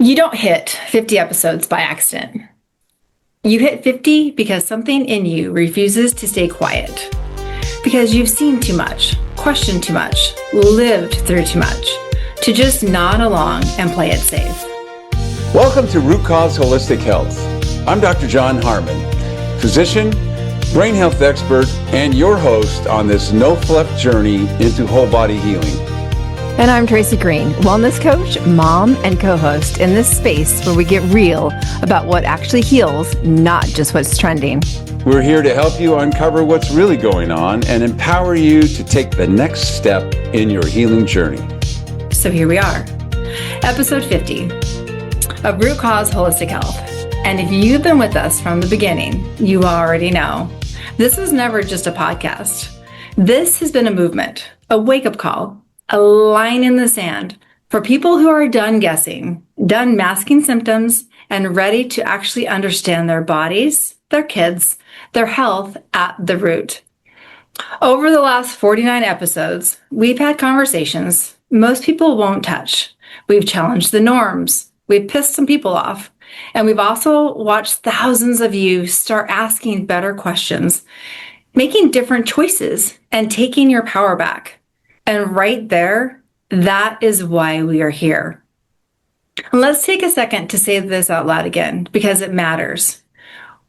You don't hit 50 episodes by accident. You hit 50 because something in you refuses to stay quiet. Because you've seen too much, questioned too much, lived through too much, to just nod along and play it safe. Welcome to Root Cause Holistic Health. I'm Dr. John Harmon, physician, brain health expert, and your host on this no-fluff journey into whole body healing. And I'm Tracey Green, wellness coach, mom, and co-host in this space where we get real about what actually heals, not just what's trending. We're here to help you uncover what's really going on and empower you to take the next step in your healing journey. So here we are, episode 50 of Root Cause Holistic Health. And if you've been with us from the beginning, you already know this was never just a podcast. This has been a movement, a wake-up call, a line in the sand for people who are done guessing, done masking symptoms, and ready to actually understand their bodies, their kids, their health at the root. Over the last 49 episodes, we've had conversations most people won't touch. We've challenged the norms. We've pissed some people off. And we've also watched thousands of you start asking better questions, making different choices, and taking your power back. And right there, that is why we are here. And let's take a second to say this out loud again, because it matters.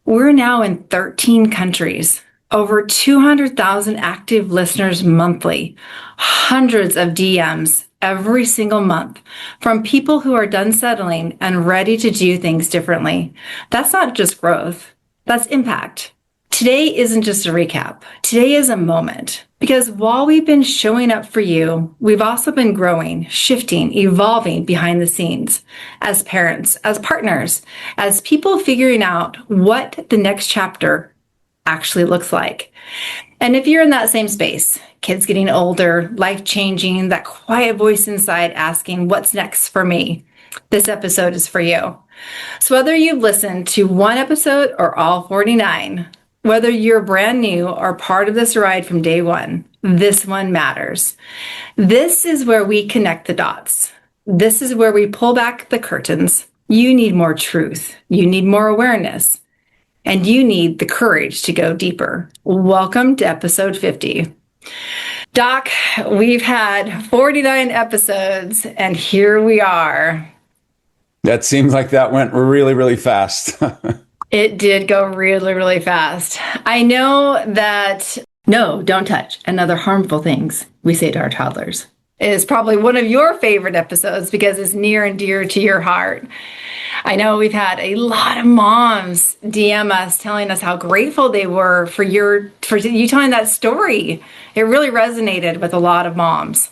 We're now in 13 countries, over 200,000 active listeners monthly, hundreds of DMs every single month from people who are done settling and ready to do things differently. That's not just growth, that's impact. Today isn't just a recap. Today is a moment. Because while we've been showing up for you, we've also been growing, shifting, evolving behind the scenes as parents, as partners, as people figuring out what the next chapter actually looks like. And if you're in that same space, kids getting older, life changing, that quiet voice inside asking, what's next for me? This episode is for you. So whether you've listened to one episode or all 49, whether you're brand new or part of this ride from day one, this one matters. This is where we connect the dots. This is where we pull back the curtains. You need more truth. You need more awareness. And you need the courage to go deeper. Welcome to episode 50. Doc, we've had 49 episodes, and here we are. That seems like that went really, really fast. It did go really, really fast. I know that no, don't touch, and other harmful things we say to our toddlers is probably one of your favorite episodes because it's near and dear to your heart. I know we've had a lot of moms DM us telling us how grateful they were for you telling that story. It really resonated with a lot of moms.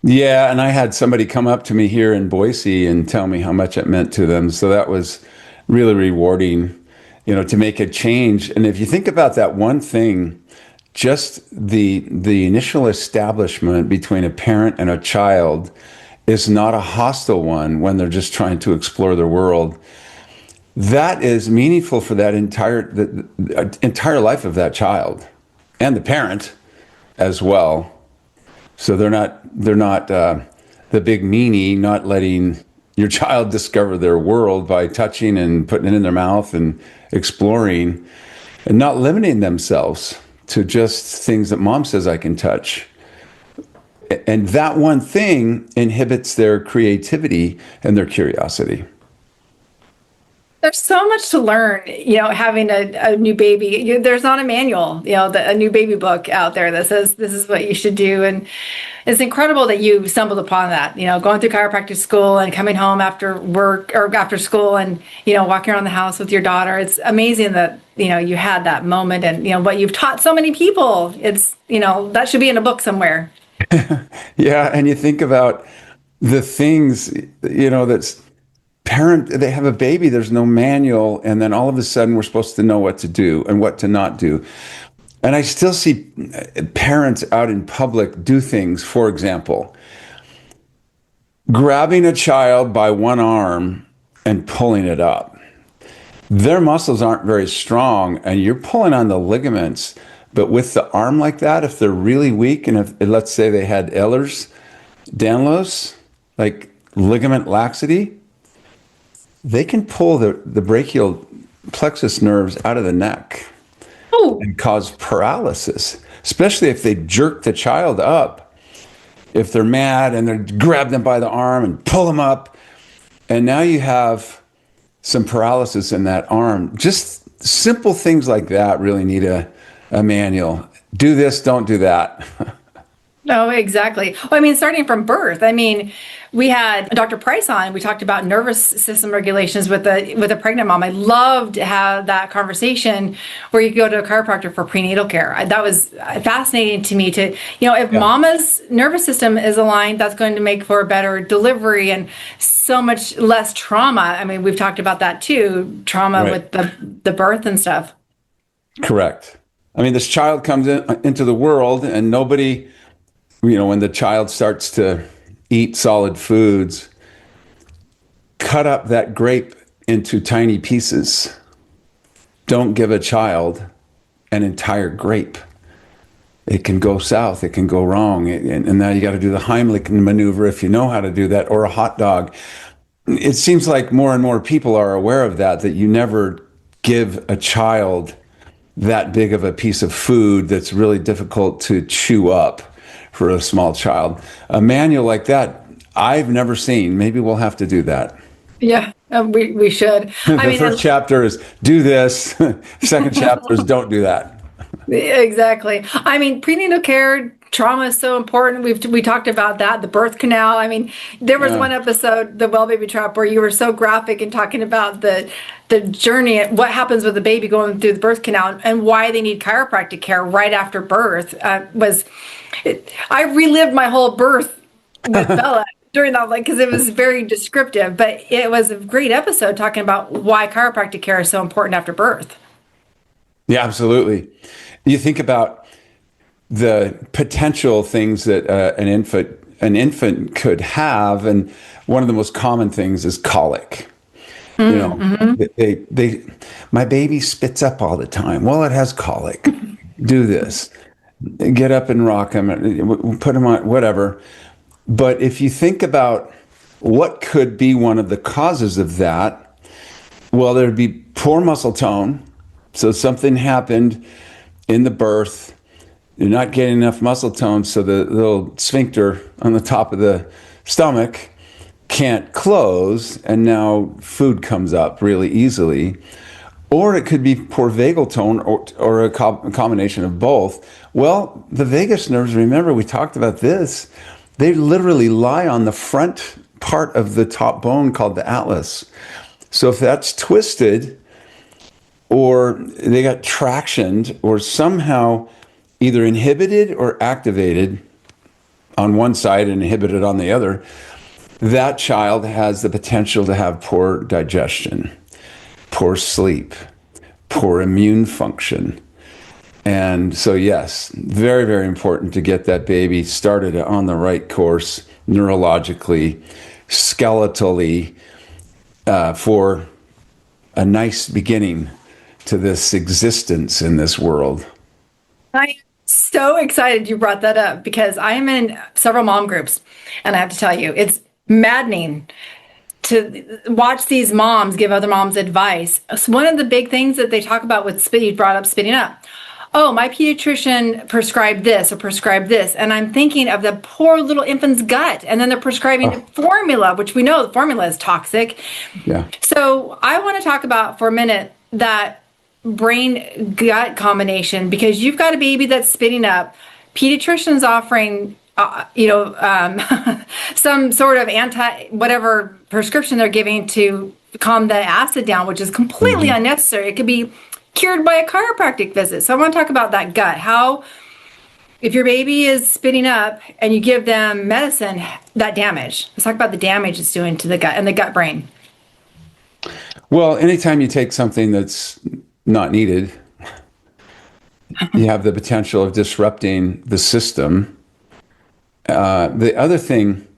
Yeah, and I had somebody come up to me here in Boise and tell me how much it meant to them. So that was really rewarding, to make a change. And if you think about that one thing, just the initial establishment between a parent and a child is not a hostile one when they're just trying to explore the world. That is meaningful for that entire life of that child and the parent as well. So they're not the big meanie, not letting your child discover their world by touching and putting it in their mouth and exploring and not limiting themselves to just things that mom says I can touch. And that one thing inhibits their creativity and their curiosity. There's so much to learn, having a new baby. There's not a manual, a new baby book out there that says this is what you should do. And it's incredible that you stumbled upon that, going through chiropractic school and coming home after work or after school and, walking around the house with your daughter. It's amazing that, you had that moment and, what you've taught so many people. It's, that should be in a book somewhere. Yeah. And you think about the things, that's they have a baby, there's no manual, and then all of a sudden we're supposed to know what to do and what to not do. And I still see parents out in public do things, for example, grabbing a child by one arm and pulling it up. Their muscles aren't very strong, and you're pulling on the ligaments, but with the arm like that, if they're really weak, and if let's say they had Ehlers-Danlos, like ligament laxity, they can pull the brachial plexus nerves out of the neck Oh, and cause paralysis, especially if they jerk the child up. If they're mad and they grab them by the arm and pull them up, and now you have some paralysis in that arm. Just simple things like that really need a manual. Do this, don't do that. no, exactly. Well, I mean, starting from birth, I mean, we had Dr. Price on. We talked about nervous system regulations with a pregnant mom. I loved to have that conversation where you could go to a chiropractor for prenatal care. That was fascinating to me. To if mama's nervous system is aligned, that's going to make for a better delivery and so much less trauma. I mean, we've talked about that too, trauma with the birth and stuff. Correct. I mean, this child comes into the world, and nobody, when the child starts to eat solid foods, cut up that grape into tiny pieces. Don't give a child an entire grape. It can go south, it can go wrong. And now you got to do the Heimlich maneuver if you know how to do that, or a hot dog. It seems like more and more people are aware of that you never give a child that big of a piece of food that's really difficult to chew up for a small child. A manual like that, I've never seen. Maybe we'll have to do that. Yeah, we should. The first chapter is do this. Second chapter is don't do that. Exactly. I mean, prenatal care, trauma is so important. We talked about that, the birth canal. I mean, there was one episode, the Well Baby Trap, where you were so graphic in talking about the journey, what happens with the baby going through the birth canal, and why they need chiropractic care right after birth. I relived my whole birth with Bella during that, because it was very descriptive. But it was a great episode talking about why chiropractic care is so important after birth. Yeah, absolutely. You think about the potential things that an infant could have, and one of the most common things is colic. My baby spits up all the time. Well, it has colic. Do this. Get up and rock him. Put him on whatever. But if you think about what could be one of the causes of that, well, there'd be poor muscle tone. So something happened in the birth. You're not getting enough muscle tone, so the little sphincter on the top of the stomach can't close, and now food comes up really easily. Or it could be poor vagal tone, or a combination of both. Well, the vagus nerves, remember we talked about this, they literally lie on the front part of the top bone called the atlas. So if that's twisted, or they got tractioned, or somehow either inhibited or activated on one side and inhibited on the other, that child has the potential to have poor digestion, poor sleep, poor immune function. And so, yes, very, very important to get that baby started on the right course, neurologically, skeletally, for a nice beginning to this existence in this world. I'm so excited you brought that up, because I am in several mom groups, and I have to tell you, it's maddening to watch these moms give other moms advice. So one of the big things that they talk about with spit, you brought up spitting up. Oh, my pediatrician prescribed this or prescribed this. And I'm thinking of the poor little infant's gut. And then they're prescribing formula, which we know the formula is toxic. Yeah. So I want to talk about for a minute that brain gut combination, because you've got a baby that's spitting up. Pediatricians offering some sort of whatever prescription they're giving to calm the acid down, which is completely unnecessary. It could be cured by a chiropractic visit. So I want to talk about that gut. How, if your baby is spitting up and you give them medicine, that damage. Let's talk about the damage it's doing to the gut and the gut brain. Well, anytime you take something that's not needed, you have the potential of disrupting the system. The other thing,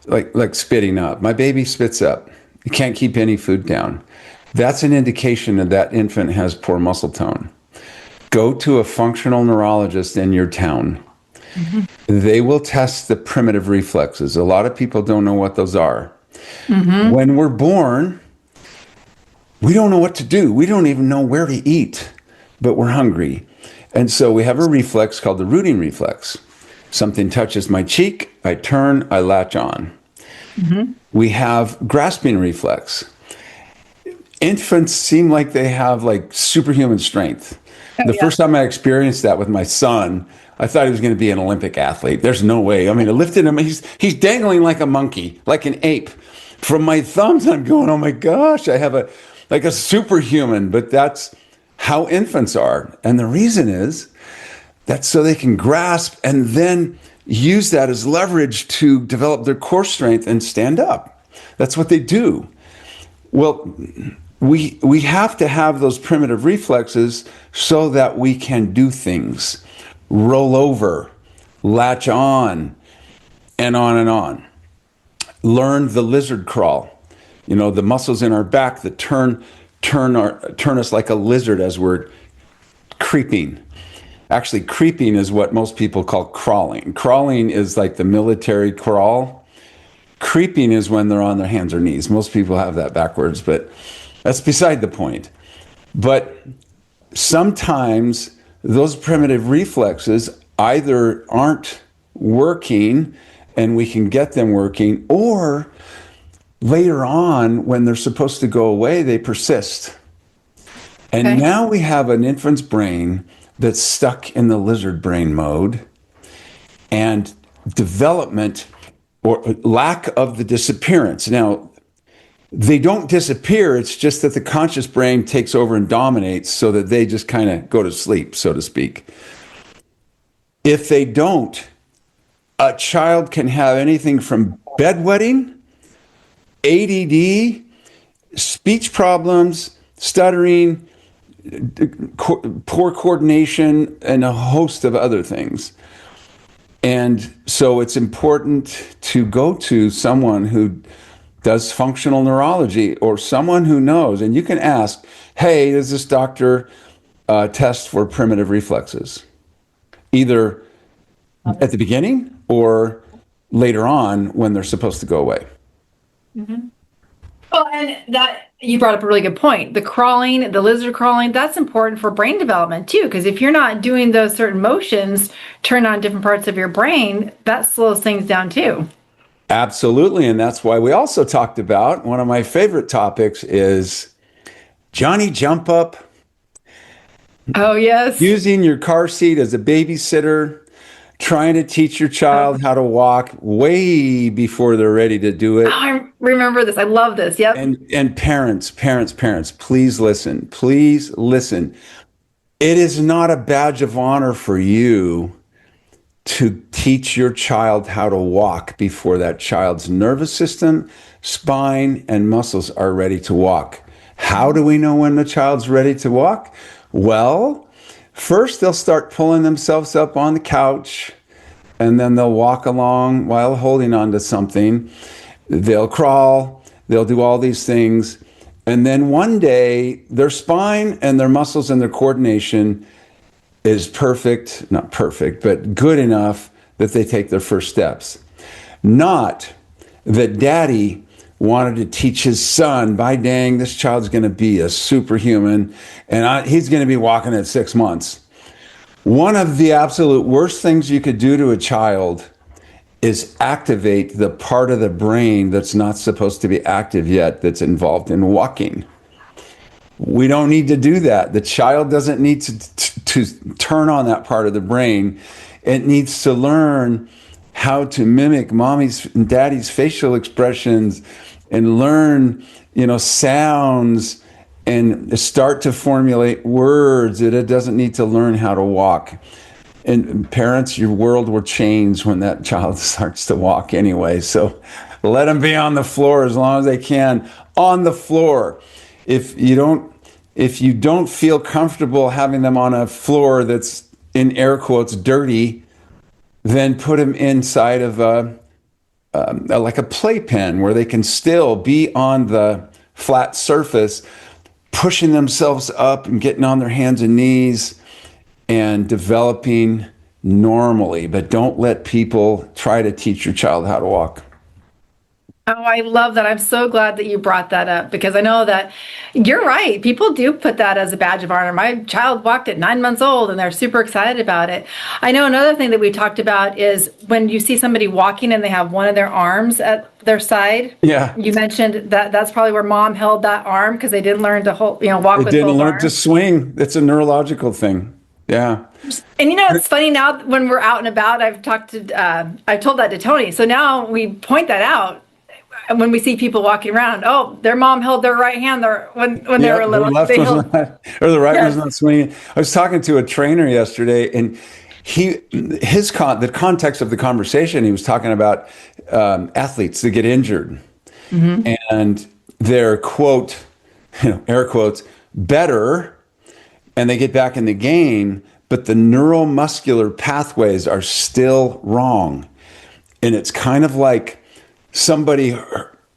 like spitting up, my baby spits up. You can't keep any food down. That's an indication that that infant has poor muscle tone. Go to a functional neurologist in your town. They will test the primitive reflexes. A lot of people don't know what those are. When we're born, we don't know what to do. We don't even know where to eat, but we're hungry. And so we have a reflex called the rooting reflex. Something touches my cheek, I turn, I latch on. Mm-hmm. We have grasping reflex. Infants seem like they have like superhuman strength. The first time I experienced that with my son, I thought he was going to be an Olympic athlete. There's no way. I mean, I lifted him. He's dangling like a monkey, like an ape. From my thumbs, I'm going, oh my gosh, I have a superhuman. But that's how infants are. And the reason is that's so they can grasp and then use that as leverage to develop their core strength and stand up. That's what they do. Well, we have to have those primitive reflexes so that we can do things, roll over, latch on, and on and on. Learn the lizard crawl, the muscles in our back that turn us like a lizard as we're creeping. Actually, creeping is what most people call crawling. Crawling is like the military crawl. Creeping is when they're on their hands or knees. Most people have that backwards, but that's beside the point. But sometimes those primitive reflexes either aren't working and we can get them working, or later on when they're supposed to go away, they persist. And now we have an infant's brain that's stuck in the lizard brain mode, and development or lack of the disappearance. Now, they don't disappear. It's just that the conscious brain takes over and dominates so that they just kind of go to sleep, so to speak. If they don't, a child can have anything from bedwetting, ADD, speech problems, stuttering, poor coordination, and a host of other things. And so it's important to go to someone who does functional neurology or someone who knows. And you can ask, hey, does this doctor test for primitive reflexes? Either at the beginning or later on when they're supposed to go away. Mm-hmm. Well, and that you brought up a really good point. The crawling, the lizard crawling, that's important for brain development too, because if you're not doing those certain motions, turn on different parts of your brain, that slows things down too. Absolutely. And that's why we also talked about one of my favorite topics is Johnny Jump Up. Oh, yes. Using your car seat as a babysitter, trying to teach your child how to walk way before they're ready to do it. Oh, I remember this. I love this. Yep. And parents, please listen. Please listen. It is not a badge of honor for you to teach your child how to walk before that child's nervous system, spine, and muscles are ready to walk. How do we know when the child's ready to walk? Well, first they'll start pulling themselves up on the couch, and then they'll walk along while holding on to something. They'll crawl, they'll do all these things. And then one day, their spine and their muscles and their coordination is perfect, not perfect, but good enough that they take their first steps. Not that daddy wanted to teach his son, by dang, this child's going to be a superhuman, and he's going to be walking at 6 months. One of the absolute worst things you could do to a child is activate the part of the brain that's not supposed to be active yet, that's involved in walking. We don't need to do that. The child doesn't need to turn on that part of the brain. It needs to learn how to mimic mommy's and daddy's facial expressions and learn, sounds and start to formulate words. It doesn't need to learn how to walk. And parents, your world will change when that child starts to walk anyway. So let them be on the floor as long as they can. On the floor. If you don't feel comfortable having them on a floor that's, in air quotes, dirty, then put them inside of like a playpen where they can still be on the flat surface, pushing themselves up and getting on their hands and knees and developing normally. But don't let people try to teach your child how to walk. Oh, I love that. I'm so glad that you brought that up because I know that you're right. People do put that as a badge of honor. My child walked at 9 months old and they're super excited about it. I know another thing that we talked about is when you see somebody walking and they have one of their arms at their side. Yeah. You mentioned that that's probably where mom held that arm because they didn't learn to hold, walk It with didn't both learn to arms. swing. It's a neurological thing. Yeah. And it's funny now when we're out and about, I told that to Tony. So now we point that out. And when we see people walking around, oh, their mom held their right hand there when they were The little. left They was held, not, or the right yes. was not swinging. I was talking to a trainer yesterday, and the context of the conversation, he was talking about athletes that get injured, and they're quote, air quotes, better, and they get back in the game, but the neuromuscular pathways are still wrong, and it's kind of like somebody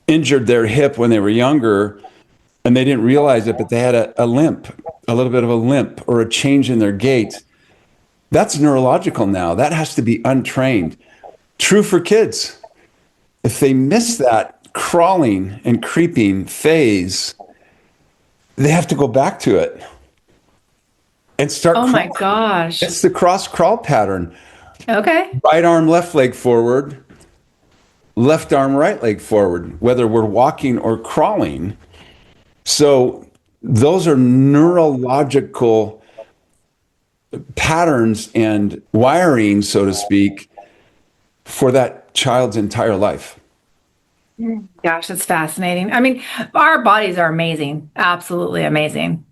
injured their hip when they were younger and they didn't realize it, but they had a limp, a little bit of a limp or a change in their gait. That's neurological now. That has to be untrained. True for kids. If they miss that crawling and creeping phase, they have to go back to it and start Oh my crawling. gosh. It's the cross crawl pattern. Okay. Right arm, left leg forward, left arm, right leg forward, whether we're walking or crawling. So those are neurological patterns and wiring, so to speak, for that child's entire life. Gosh, that's fascinating. I mean, our bodies are amazing. Absolutely amazing.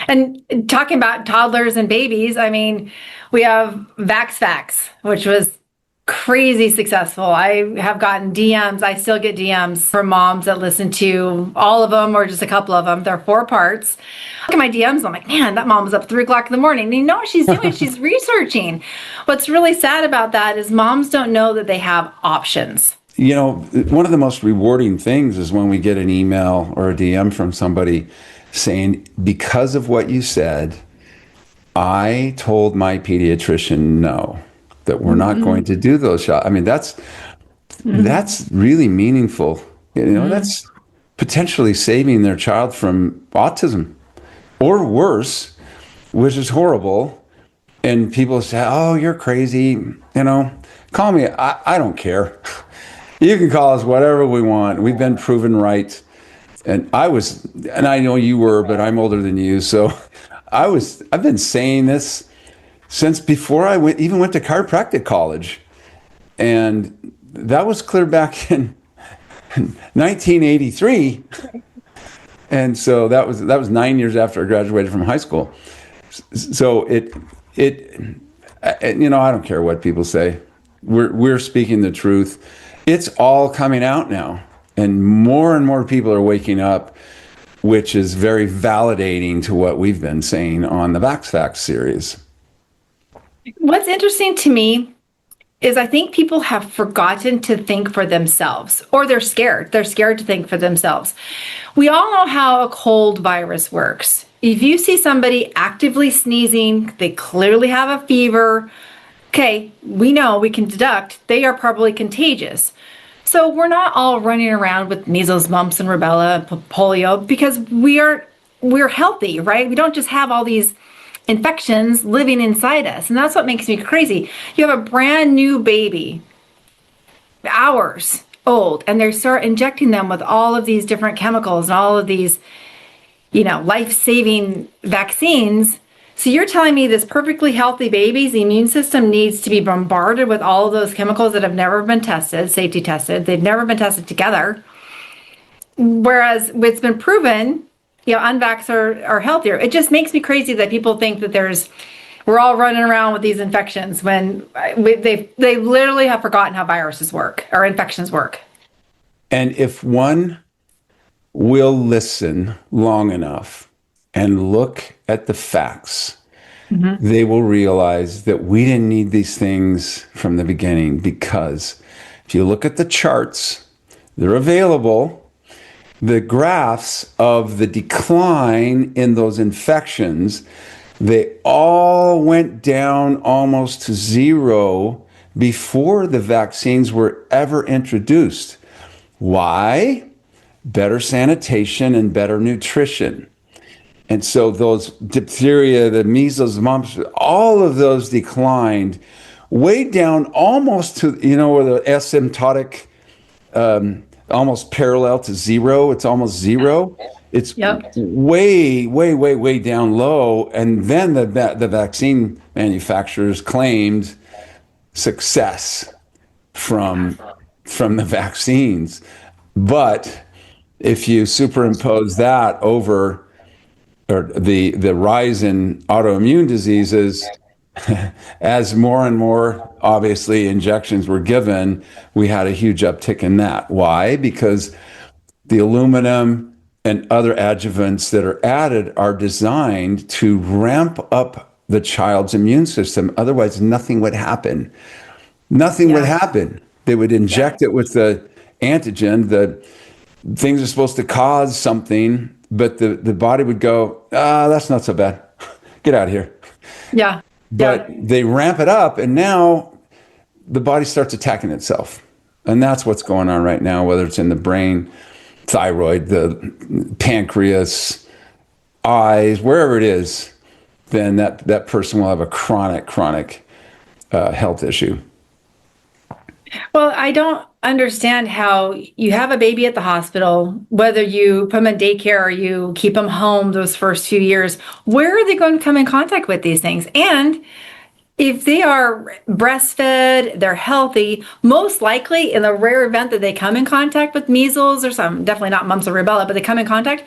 And talking about toddlers and babies, I mean, we have VaxFax, which was crazy successful. I have gotten DMs. I still get DMs from moms that listen to all of them or just a couple of them. They're 4 parts. Look at my DMs. I'm like, man, that mom was up 3 o'clock in the morning. And you know what she's doing? She's researching. What's really sad about that is moms don't know that they have options. One of the most rewarding things is when we get an email or a DM from somebody saying, because of what you said, I told my pediatrician no, that we're not going to do those shots. I mean, that's really meaningful. That's potentially saving their child from autism or worse, which is horrible. And people say, oh, you're crazy. Call me. I don't care. You can call us whatever we want. We've been proven right. And I know you were, but I'm older than you. So I've been saying this since before I even went to chiropractic college. And that was clear back in 1983. And so that was 9 years after I graduated from high school. So I don't care what people say. We're speaking the truth. It's all coming out now. And more people are waking up, which is very validating to what we've been saying on the VaxFax series. What's interesting to me is I think people have forgotten to think for themselves, or they're scared. They're scared to think for themselves. We all know how a cold virus works. If you see somebody actively sneezing, they clearly have a fever, okay, we know, we can deduct they are probably contagious. So we're not all running around with measles, mumps, and rubella, and polio because we're healthy, right? We don't just have all these infections living inside us. And that's what makes me crazy. You have a brand new baby, hours old, and they start injecting them with all of these different chemicals and all of these, life-saving vaccines. So you're telling me this perfectly healthy baby's immune system needs to be bombarded with all of those chemicals that have never been tested, safety tested. They've never been tested together. Whereas it's been proven, unvax are healthier. It just makes me crazy that people think that we're all running around with these infections when they literally have forgotten how viruses work or infections work. And if one will listen long enough and look at the facts, they will realize that we didn't need these things from the beginning, because if you look at the charts, they're available. The graphs of the decline in those infections, they all went down almost to zero before the vaccines were ever introduced. Why? Better sanitation and better nutrition. And so those diphtheria, the measles, mumps, all of those declined way down almost to, where the asymptotic, almost parallel to zero. It's almost zero. It's way, way, way, way down low. And then the vaccine manufacturers claimed success from the vaccines. But if you superimpose that over the rise in autoimmune diseases, as more and more, obviously, injections were given, we had a huge uptick in that. Why? Because the aluminum and other adjuvants that are added are designed to ramp up the child's immune system. Otherwise, nothing would happen. Nothing would happen. They would inject it with the antigen. The things are supposed to cause something, but the body would go, that's not so bad. Get out of here. Yeah. But they ramp it up, and now the body starts attacking itself. And that's what's going on right now, whether it's in the brain, thyroid, the pancreas, eyes, wherever it is, then that person will have a chronic health issue. Well, I don't understand how you have a baby at the hospital, whether you put them in daycare or you keep them home those first few years. Where are they going to come in contact with these things? And if they are breastfed, they're healthy, most likely in the rare event that they come in contact with measles or some, definitely not mumps or rubella, but they come in contact.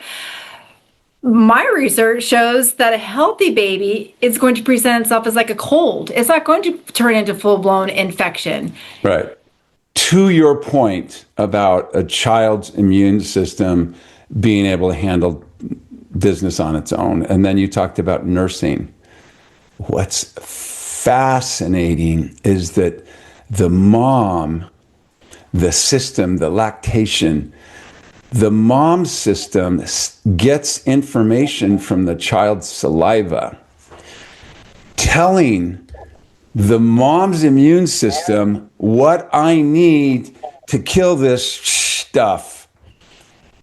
My research shows that a healthy baby is going to present itself as like a cold. It's not going to turn into full-blown infection. Right. To your point about a child's immune system being able to handle business on its own, and then you talked about nursing. What's fascinating is that the mom, the system, the lactation, the mom's system gets information from the child's saliva, telling the mom's immune system what I need to kill this stuff.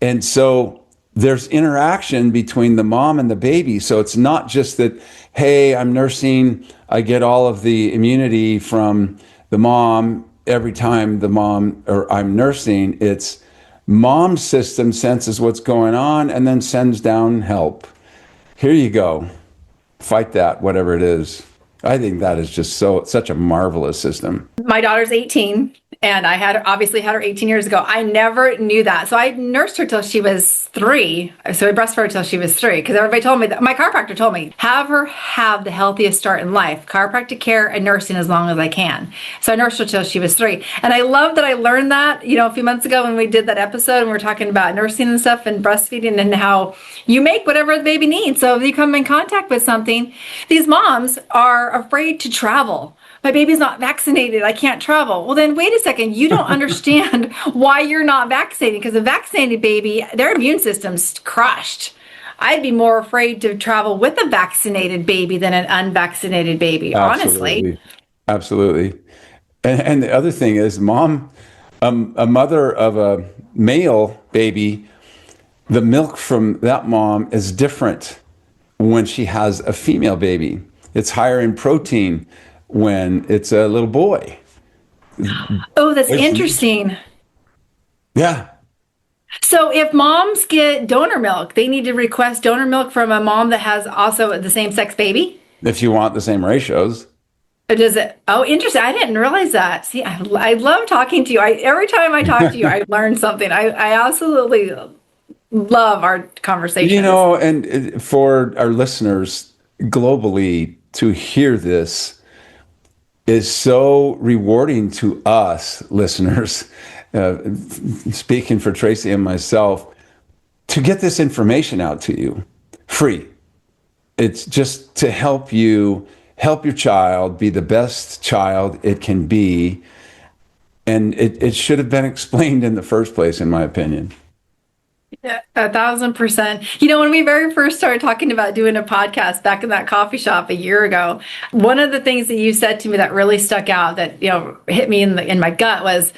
And so there's interaction between the mom and the baby. So it's not just that, hey, I'm nursing, I get all of the immunity from the mom every time the mom, or I'm nursing. It's mom's system senses what's going on and then sends down help. Here you go. Fight that, whatever it is. I think that is just such a marvelous system. My daughter's 18, and I obviously had her 18 years ago. I never knew that. So I nursed her till she was 3. So I breastfed her till she was 3, because everybody told me that. My chiropractor told me, have her have the healthiest start in life, chiropractic care and nursing as long as I can. So I nursed her till she was 3. And I love that I learned that, a few months ago when we did that episode and we were talking about nursing and stuff and breastfeeding and how you make whatever the baby needs. So if you come in contact with something, these moms are afraid to travel. My baby's not vaccinated, I can't travel. Well, then wait a second, you don't understand why you're not vaccinated, because a vaccinated baby, their immune system's crushed. I'd be more afraid to travel with a vaccinated baby than an unvaccinated baby, honestly. Absolutely. And the other thing is, mom, a mother of a male baby, the milk from that mom is different when she has a female baby. It's higher in protein when it's a little boy. Oh, that's interesting. Yeah. So if moms get donor milk, they need to request donor milk from a mom that has also the same sex baby? If you want the same ratios. Does it? Oh, interesting. I didn't realize that. See, I love talking to you. Every time I talk to you, I learn something. I absolutely love our conversations. And for our listeners globally to hear this is so rewarding to us listeners, speaking for Tracey and myself, to get this information out to you free. It's just to help your child be the best child it can be. And it should have been explained in the first place, in my opinion. Yeah, 1,000%. When we very first started talking about doing a podcast back in that coffee shop a year ago, one of the things that you said to me that really stuck out, that hit me in my gut, was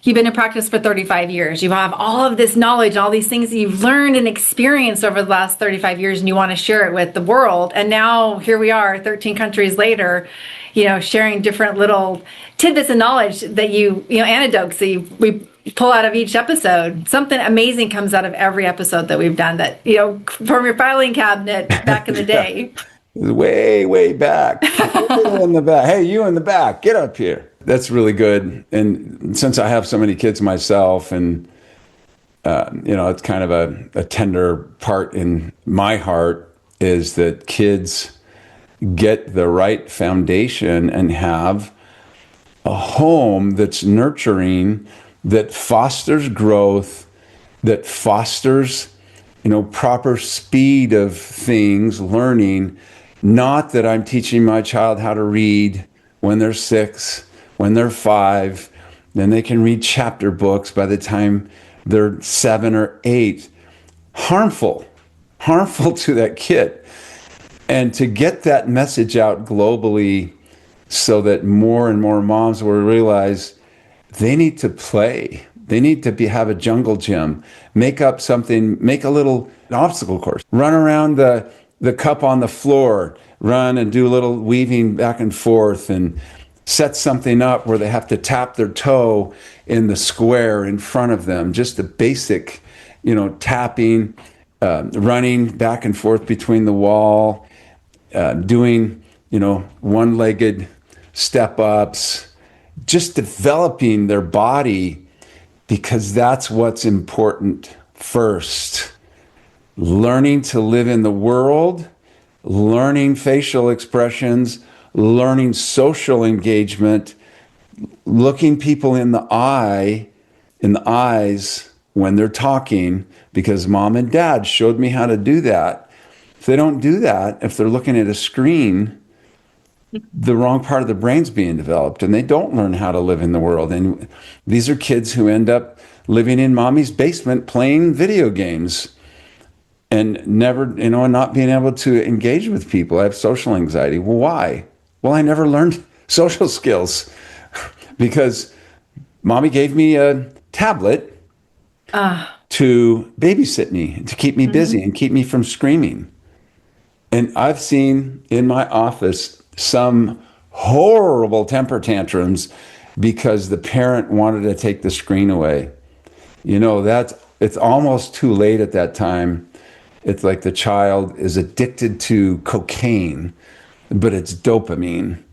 you've been in practice for 35 years. You have all of this knowledge, all these things that you've learned and experienced over the last 35 years, and you want to share it with the world. And now here we are, 13 countries later, sharing different little tidbits of knowledge that anecdotes that we pull out of each episode. Something amazing comes out of every episode that we've done that, from your filing cabinet back in the day. Way back. In the back. Hey, you in the back, get up here. That's really good. And since I have so many kids myself, and it's kind of a tender part in my heart, is that kids get the right foundation and have a home that's nurturing, that fosters growth, that fosters proper speed of things, learning. Not that I'm teaching my child how to read when they're 6, when they're 5, then they can read chapter books by the time they're 7 or 8. Harmful to that kid. And to get that message out globally so that more and more moms will realize they need to play. They need to have a jungle gym, make up something, make a little obstacle course, run around the cup on the floor, run and do a little weaving back and forth, and set something up where they have to tap their toe in the square in front of them. Just the basic, tapping, running back and forth between the wall, doing, one-legged step-ups, just developing their body, because that's what's important first. Learning to live in the world, learning facial expressions, learning social engagement, looking people in the eyes when they're talking, because mom and dad showed me how to do that. If they don't do that, if they're looking at a screen, the wrong part of the brain's being developed, and they don't learn how to live in the world. And these are kids who end up living in mommy's basement playing video games and never, not being able to engage with people. I have social anxiety. Well, why? Well, I never learned social skills because mommy gave me a tablet to babysit me, to keep me busy and keep me from screaming. And I've seen in my office some horrible temper tantrums because the parent wanted to take the screen away. It's almost too late at that time. It's like the child is addicted to cocaine, but it's dopamine.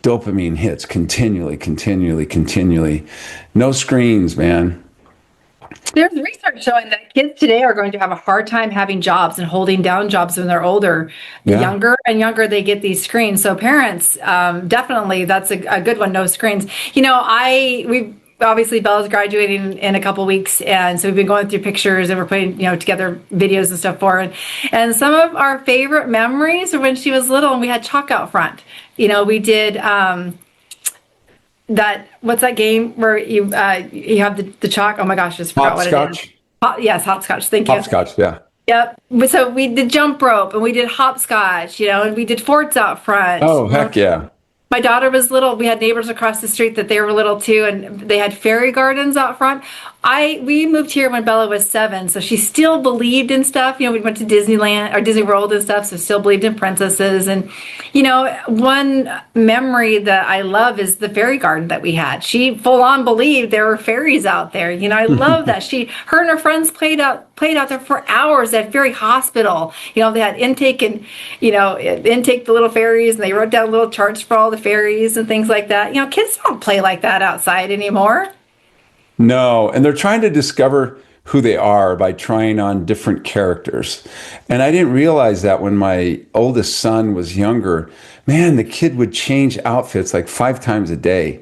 Dopamine hits continually. No screens, man. There's research showing that kids today are going to have a hard time having jobs and holding down jobs when they're older. The younger and younger they get these screens. So parents, definitely, that's a good one. No screens. Obviously Bella's graduating in a couple weeks, and so we've been going through pictures and we're putting together videos and stuff for her. And some of our favorite memories are when she was little and we had chalk out front. We did what's that game where you have the chalk? Oh my gosh, I just forgot what it is. Yes, hopscotch. Thank you. Hopscotch, yeah. Yep. So we did jump rope and we did hopscotch, and we did forts out front. Oh, heck yeah. My daughter was little. We had neighbors across the street that they were little too, and they had fairy gardens out front. We moved here when Bella was 7, so she still believed in stuff. We went to Disneyland or Disney World and stuff, so still believed in princesses. And one memory that I love is the fairy garden that we had. She full on believed there were fairies out there. I love that. Her and her friends played out there for hours at Fairy Hospital. They had intake and intake the little fairies, and they wrote down little charts for all the fairies and things like that. Kids don't play like that outside anymore. No, and they're trying to discover who they are by trying on different characters. And I didn't realize that when my oldest son was younger. Man, the kid would change outfits like 5 times a day.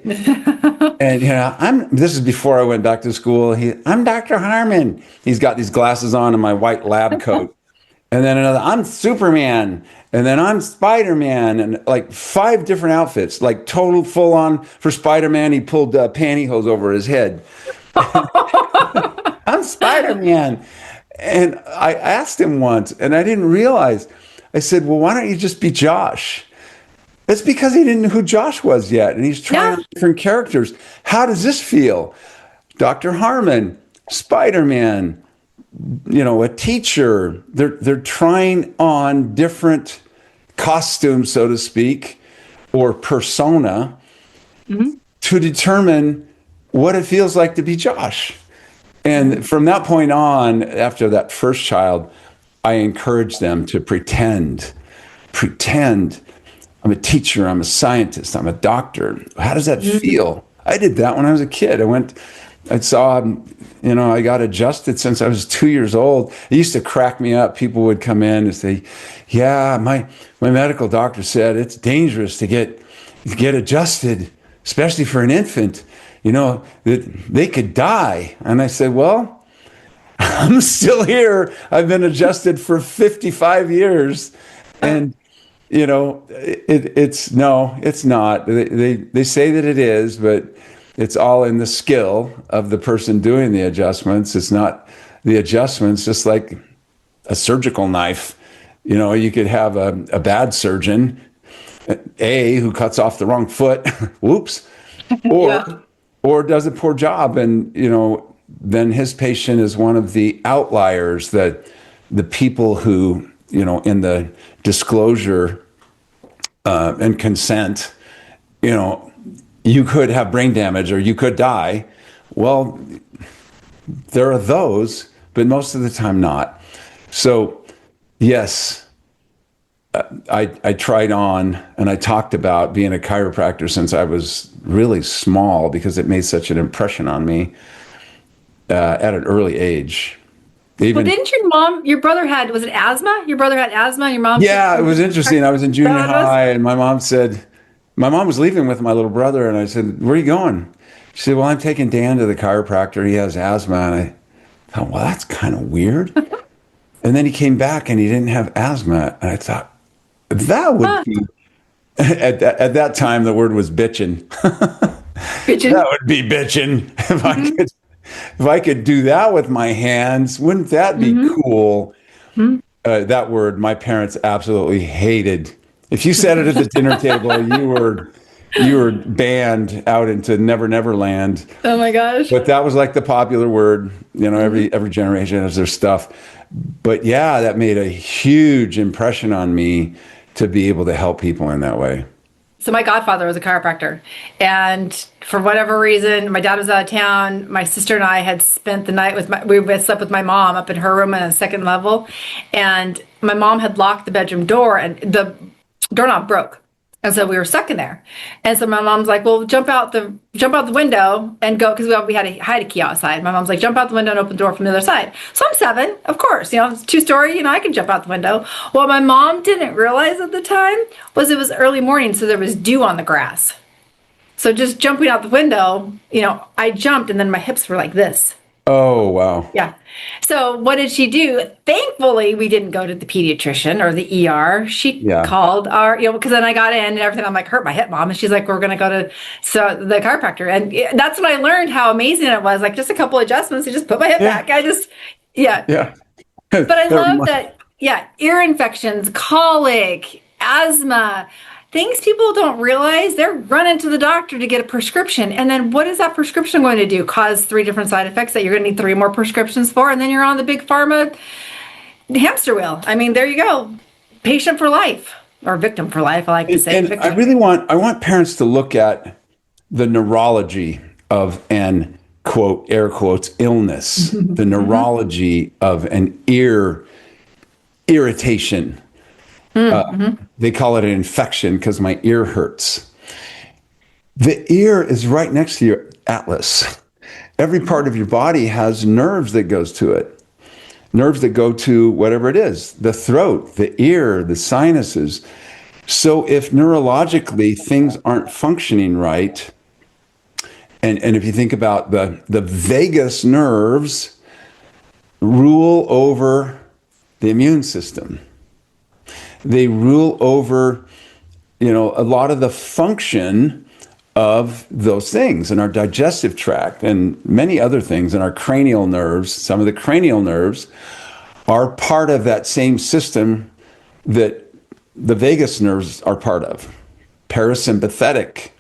And this is before I went back to school. I'm Dr. Harmon. He's got these glasses on and my white lab coat. And then another, I'm Superman. And then I'm Spider-Man, and like 5 different outfits, like total full on. For Spider-Man, he pulled pantyhose over his head. I'm Spider-Man. And I asked him once, and I didn't realize. I said, well, why don't you just be Josh? It's because he didn't know who Josh was yet, and he's trying different characters. How does this feel? Dr. Harmon, Spider-Man, a teacher. They're trying on different costumes, so to speak, or persona to determine what it feels like to be Josh. And from that point on, after that first child, I encouraged them to pretend. I'm a teacher, I'm a scientist, I'm a doctor. How does that feel? I did that when I was a kid. I saw, I got adjusted since I was 2 years old. It used to crack me up. People would come in and say, yeah, my medical doctor said it's dangerous to get adjusted, especially for an infant. That they could die. And I said, well, I'm still here. I've been adjusted for 55 years. And, it's not. They say that it is, but it's all in the skill of the person doing the adjustments. It's not the adjustments, just like a surgical knife. You could have a bad surgeon, who cuts off the wrong foot, whoops, or does a poor job. And, then his patient is one of the outliers, that the people who, in the disclosure and consent, you could have brain damage or you could die. Well, there are those, but most of the time not. So, yes, I tried on and I talked about being a chiropractor since I was really small because it made such an impression on me at an early age. Well, didn't your brother was it asthma? Your brother had asthma, your mom? Yeah, it was interesting. I was in junior high and my mom was leaving with my little brother and I said, where are you going? She said, well, I'm taking Dan to the chiropractor. He has asthma. And I thought, well, that's kind of weird. And then he came back and he didn't have asthma. And I thought, that would be, at that time, the word was bitchin'. Bitchin'? That would be bitchin'. If I could do that with my hands, wouldn't that be cool? That word, my parents absolutely hated. If you said it at the dinner table, you were banned out into Never Never Land. Oh my gosh. But that was like the popular word. Every generation has their stuff. But yeah, that made a huge impression on me to be able to help people in that way. So my godfather was a chiropractor, and for whatever reason, my dad was out of town. My sister and I had spent the night we had slept with my mom up in her room on the second level, and my mom had locked the bedroom door, and the doorknob broke. And so we were stuck in there. And so my mom's like, well, jump out the window and go, because we had a key outside. My mom's like, jump out the window and open the door from the other side. So I'm 7, of course, it's 2-story, I can jump out the window. What my mom didn't realize at the time was it was early morning, so there was dew on the grass. So just jumping out the window, I jumped and then my hips were like this. Oh, wow. Yeah. So what did she do? Thankfully, we didn't go to the pediatrician or the ER. She called our, because then I got in and everything. I'm like, hurt my hip, Mom. And she's like, we're going to go to the chiropractor. And that's when I learned how amazing it was. Like just a couple adjustments to just put my hip back. Yeah. But I love that. Yeah. Ear infections, colic, asthma, things people don't realize. They're running to the doctor to get a prescription. And then what is that prescription going to do? Cause 3 different side effects that you're going to need 3 more prescriptions for. And then you're on the big pharma hamster wheel. I mean, there you go. Patient for life, or victim for life, I like to say. And I want parents to look at the neurology of an, quote, air quotes, illness, the neurology of an ear irritation. They call it an infection because my ear hurts. The ear is right next to your atlas. Every part of your body has nerves that goes to it. Nerves that go to whatever it is, the throat, the ear, the sinuses. So if neurologically things aren't functioning right, and if you think about the vagus nerves rule over the immune system. They rule over, a lot of the function of those things in our digestive tract and many other things in our cranial nerves. Some of the cranial nerves are part of that same system that the vagus nerves are part of, parasympathetic.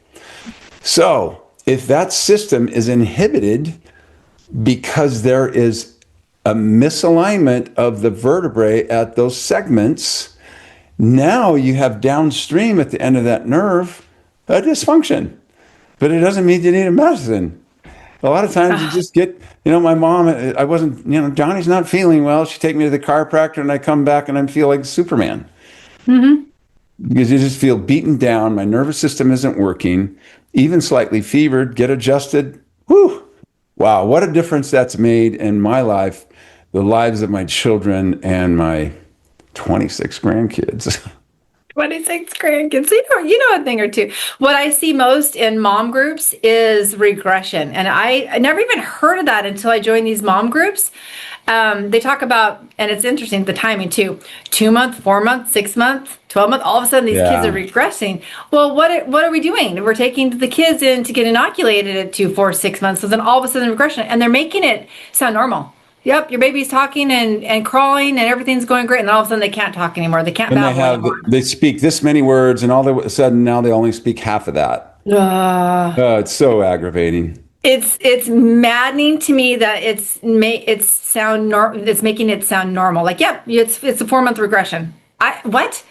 So if that system is inhibited, because there is a misalignment of the vertebrae at those segments. Now you have downstream at the end of that nerve a dysfunction, but it doesn't mean you need a medicine. A lot of times you just get, my mom, I wasn't, Johnny's not feeling well. She take me to the chiropractor and I come back and I feel like Superman. Mm-hmm. Because you just feel beaten down. My nervous system isn't working, even slightly fevered, get adjusted. Whew. Wow, what a difference that's made in my life, the lives of my children and my 26 grandkids. 26 grandkids. You know a thing or two. What I see most in mom groups is regression. And I never even heard of that until I joined these mom groups. They talk about, and it's interesting, the timing too, 2 month, 4 month, 6 month, 12 month, all of a sudden these kids are regressing. Well, what are we doing? We're taking the kids in to get inoculated at 2, 4, 6 months. So then all of a sudden regression, and they're making it sound normal. Yep, your baby's talking and crawling and everything's going great. And then all of a sudden they can't talk anymore. They can't babble anymore. They speak this many words and all of a sudden now they only speak half of that. It's so aggravating. It's maddening to me that it's making it sound normal. Like, yep, it's a 4 month regression. What?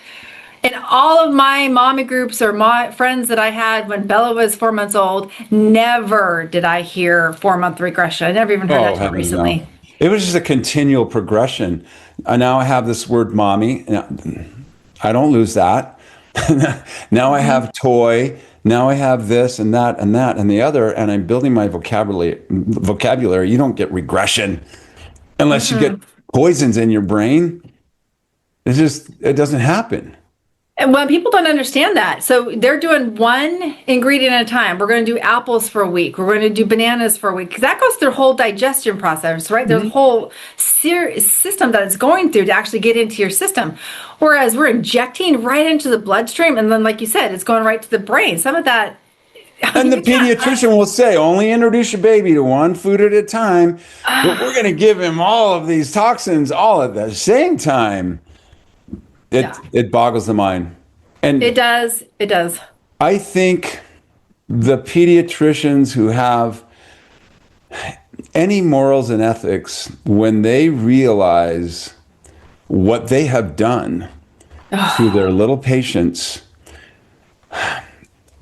In all of my mommy groups or my friends that I had when Bella was 4 months old, never did I hear 4 month regression. I never even heard that until recently. No. It was just a continual progression. Now I have this word mommy. I don't lose that. Now I have toy. Now I have this and that and that and the other, and I'm building my vocabulary. You don't get regression unless you get poisons in your brain. It doesn't happen. And when people don't understand that, so they're doing one ingredient at a time. We're going to do apples for a week. We're going to do bananas for a week, because that goes through the whole digestion process, right? There's a whole system that it's going through to actually get into your system. Whereas we're injecting right into the bloodstream, and then, like you said, it's going right to the brain. Some of that. And the pediatrician will say, only introduce your baby to one food at a time, but we're going to give him all of these toxins all at the same time. It boggles the mind. And it does. I think the pediatricians who have any morals and ethics, when they realize what they have done to their little patients,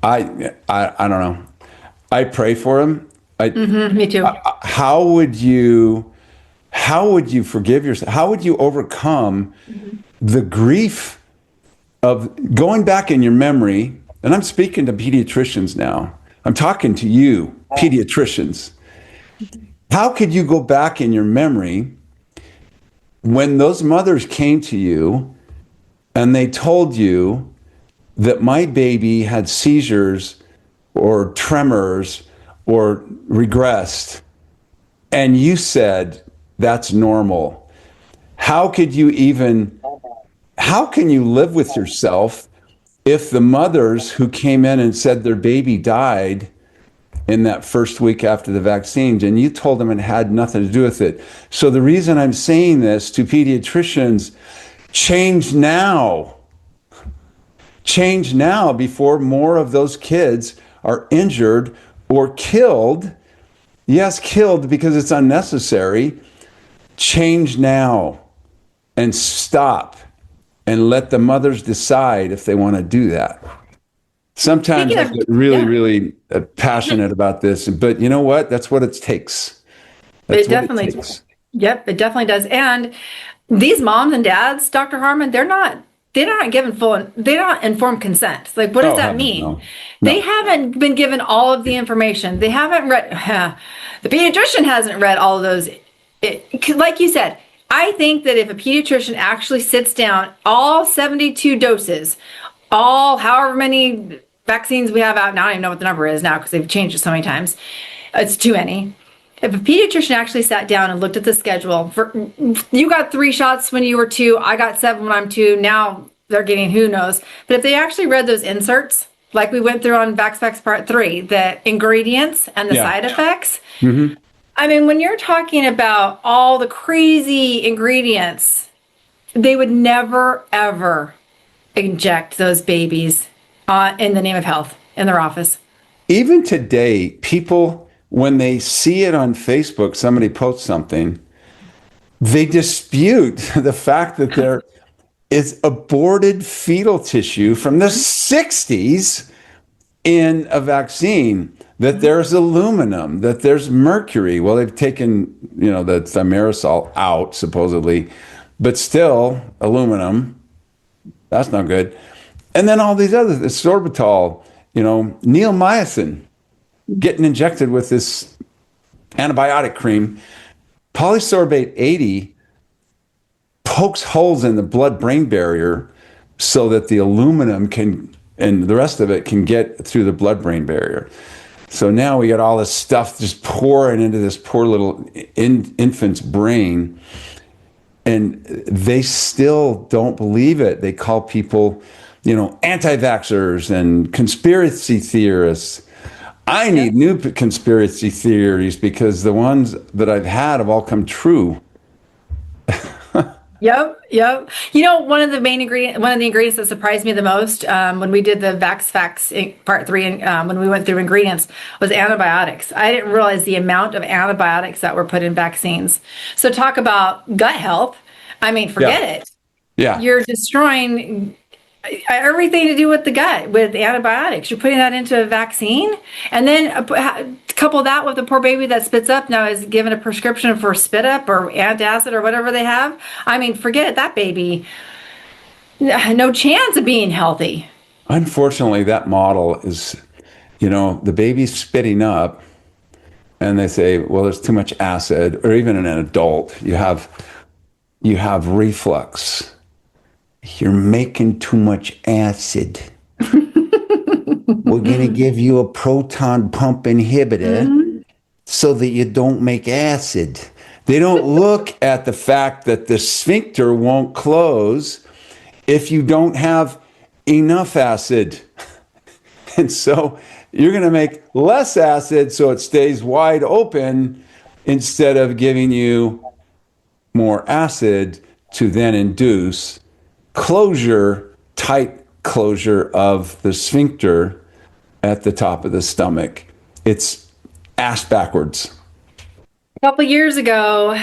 I don't know. I pray for them. Me too. How would you forgive yourself? How would you overcome the grief of going back in your memory? And I'm speaking to pediatricians now. I'm talking to you, pediatricians. How could you go back in your memory when those mothers came to you and they told you that my baby had seizures or tremors or regressed, and you said, that's normal? How can you live with yourself if the mothers who came in and said their baby died in that first week after the vaccines, and you told them it had nothing to do with it? So the reason I'm saying this to pediatricians, change now. Change now before more of those kids are injured or killed. Yes, killed because it's unnecessary. Change now and stop and let the mothers decide if they want to do that. Sometimes I get really passionate about this, but you know what? That's what it takes. It definitely does. Yep, it definitely does. And these moms and dads, Dr. Harmon, they're not informed consent. Like, what does that mean? No. They haven't been given all of the information. They haven't read, the pediatrician hasn't read all of those. Like you said, I think that if a pediatrician actually sits down, all 72 doses, all however many vaccines we have out now, I don't even know what the number is now because they've changed it so many times. It's too many. If a pediatrician actually sat down and looked at the schedule, you got 3 shots when you were 2, I got 7 when I'm 2, now they're getting who knows. But if they actually read those inserts, like we went through on VaxFacts Part 3, the ingredients and the side effects, I mean, when you're talking about all the crazy ingredients, they would never, ever inject those babies in the name of health in their office. Even today, people when they see it on Facebook, somebody posts something, they dispute the fact that there is aborted fetal tissue from the 60s in a vaccine, that there's aluminum, that there's mercury. Well, they've taken, the thimerosal out, supposedly, but still aluminum. That's not good. And then all these others, the sorbitol, neomycin, getting injected with this antibiotic cream. Polysorbate 80 pokes holes in the blood-brain barrier so that the aluminum and the rest of it can get through the blood-brain barrier. So now we got all this stuff just pouring into this poor little infant's brain, and they still don't believe it. They call people, anti-vaxxers and conspiracy theorists. I need new conspiracy theories because the ones that I've had have all come true. Yep. One of the ingredients that surprised me the most when we did the Facts Part 3, when we went through ingredients, was antibiotics. I didn't realize the amount of antibiotics that were put in vaccines. So talk about gut health. I mean, forget it. Yeah. You're destroying everything to do with the gut with antibiotics. You're putting that into a vaccine, and then couple that with the poor baby that spits up now is given a prescription for spit up or antacid or whatever they have. I mean, forget it. That baby, no chance of being healthy. Unfortunately, that model is, the baby's spitting up, and they say, well, there's too much acid, or even in an adult, you have reflux. You're making too much acid. We're going to give you a proton pump inhibitor so that you don't make acid. They don't look at the fact that the sphincter won't close if you don't have enough acid. And so you're going to make less acid so it stays wide open instead of giving you more acid to then induce tight closure of the sphincter at the top of the stomach. It's ass backwards. A couple years ago,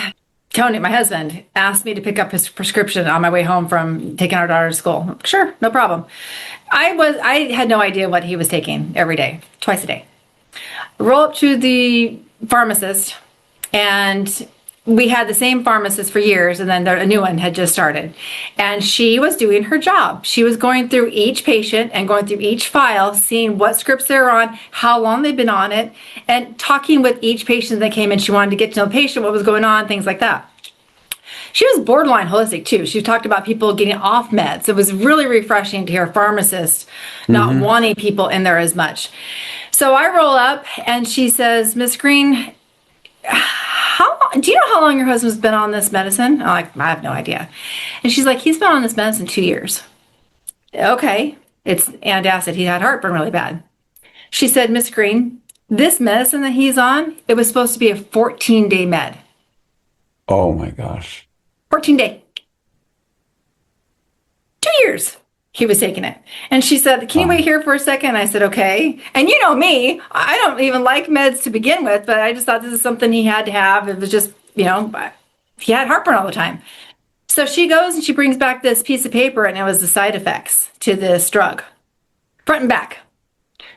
Tony, my husband, asked me to pick up his prescription on my way home from taking our daughter to school. Sure, no problem. I had no idea what he was taking every day, twice a day. Roll up to the pharmacist, and we had the same pharmacist for years, and then a new one had just started. And she was doing her job. She was going through each patient and going through each file, seeing what scripts they're on, how long they've been on it, and talking with each patient that came in. She wanted to get to know the patient, what was going on, things like that. She was borderline holistic too. She talked about people getting off meds. It was really refreshing to hear pharmacists not wanting people in there as much. So I roll up and she says, Miss Green, do you know how long your husband's been on this medicine? I'm like, I have no idea. And she's like, he's been on this medicine 2 years. Okay. It's antacid. He had heartburn really bad. She said, Miss Green, this medicine that he's on, it was supposed to be a 14-day med. Oh my gosh. 14-day. 2 years he was taking it. And she said, can you wait here for a second? I said, okay. And you know me, I don't even like meds to begin with, but I just thought this is something he had to have. It was just, he had heartburn all the time. So she goes and she brings back this piece of paper, and it was the side effects to this drug, front and back.